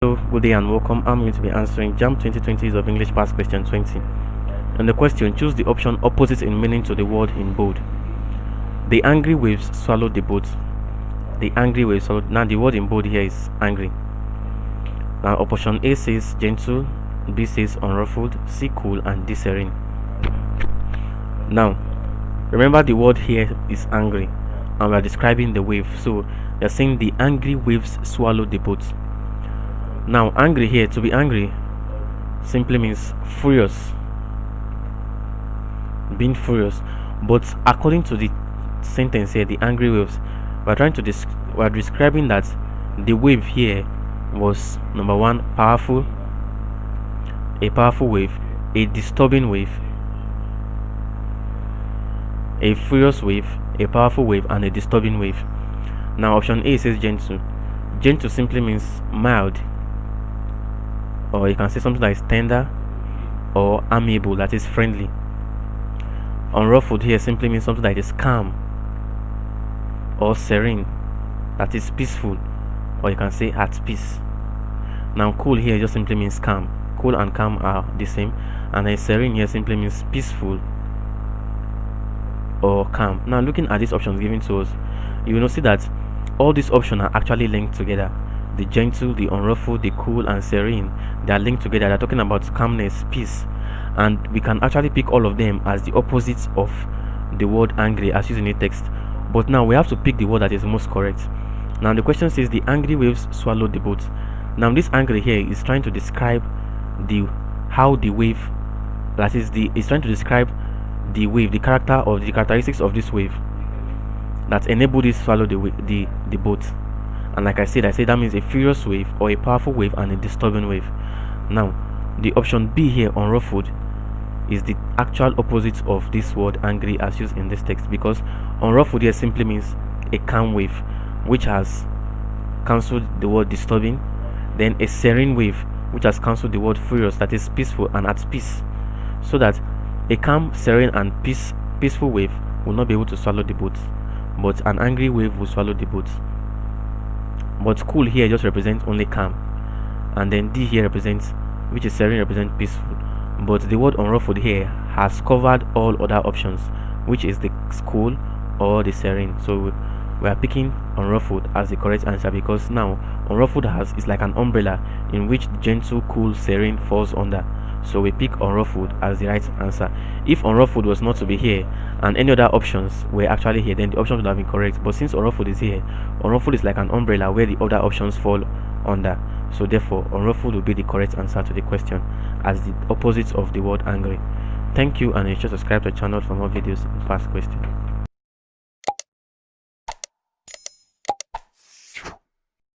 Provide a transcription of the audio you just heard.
Hello, good day and welcome. I'm going to be answering JAMB 2020 of English past question 20. And the question, choose the option opposite in meaning to the word in bold. The angry waves swallowed the boat. The angry waves swallowed. Now the word in bold here is angry. Now option A says gentle, B says unruffled, C cool, and D serene. Now remember the word here is angry and we are describing the wave. So they're saying the angry waves swallowed the boat. Now angry here, to be angry simply means furious, being furious. But according to the sentence here, the angry waves, we're describing that the wave here was number one, powerful, a powerful wave, a disturbing wave, a furious wave, a powerful wave, and a disturbing wave. Now option A says gentle. Gentle simply means mild, or you can say something that is tender or amiable, that is friendly. Unruffled here simply means something that is calm or serene, that is peaceful, or you can say at peace. Now cool here just simply means calm. Cool and calm are the same, and then serene here simply means peaceful or calm. Now looking at these options given to us, you will see that all these options are actually linked together. The gentle, the unruffled, the cool, and serene, they are linked together. They're talking about calmness, peace, and we can actually pick all of them as the opposites of the word angry as used in the text. But now we have to pick the word that is most correct. Now the question says the angry waves swallowed the boat. Now this angry here is trying to describe how the wave, that is is trying to describe the wave, the characteristics of this wave that enabled it to swallow the boat. And like I said that means a furious wave or a powerful wave and a disturbing wave. Now the option B here, unruffled, is the actual opposite of this word angry as used in this text, because unruffled here simply means a calm wave which has cancelled the word disturbing, then a serene wave which has cancelled the word furious, that is peaceful and at peace. So that a calm, serene, and peaceful wave will not be able to swallow the boat, but an angry wave will swallow the boat. But cool here just represents only calm, and then D here represents, which is serene, represents peaceful. But the word unruffled here has covered all other options, which is the cool or the serene. So we are picking unruffled as the correct answer, because now unruffled is like an umbrella in which gentle, cool, serene falls under. So we pick unruffled as the right answer. If unruffled was not to be here and any other options were actually here, then the options would have been correct. But since unruffled is here, unruffled is like an umbrella where the other options fall under. So therefore unruffled will be the correct answer to the question as the opposite of the word angry. Thank you, and you should subscribe to the channel for more videos in past questions.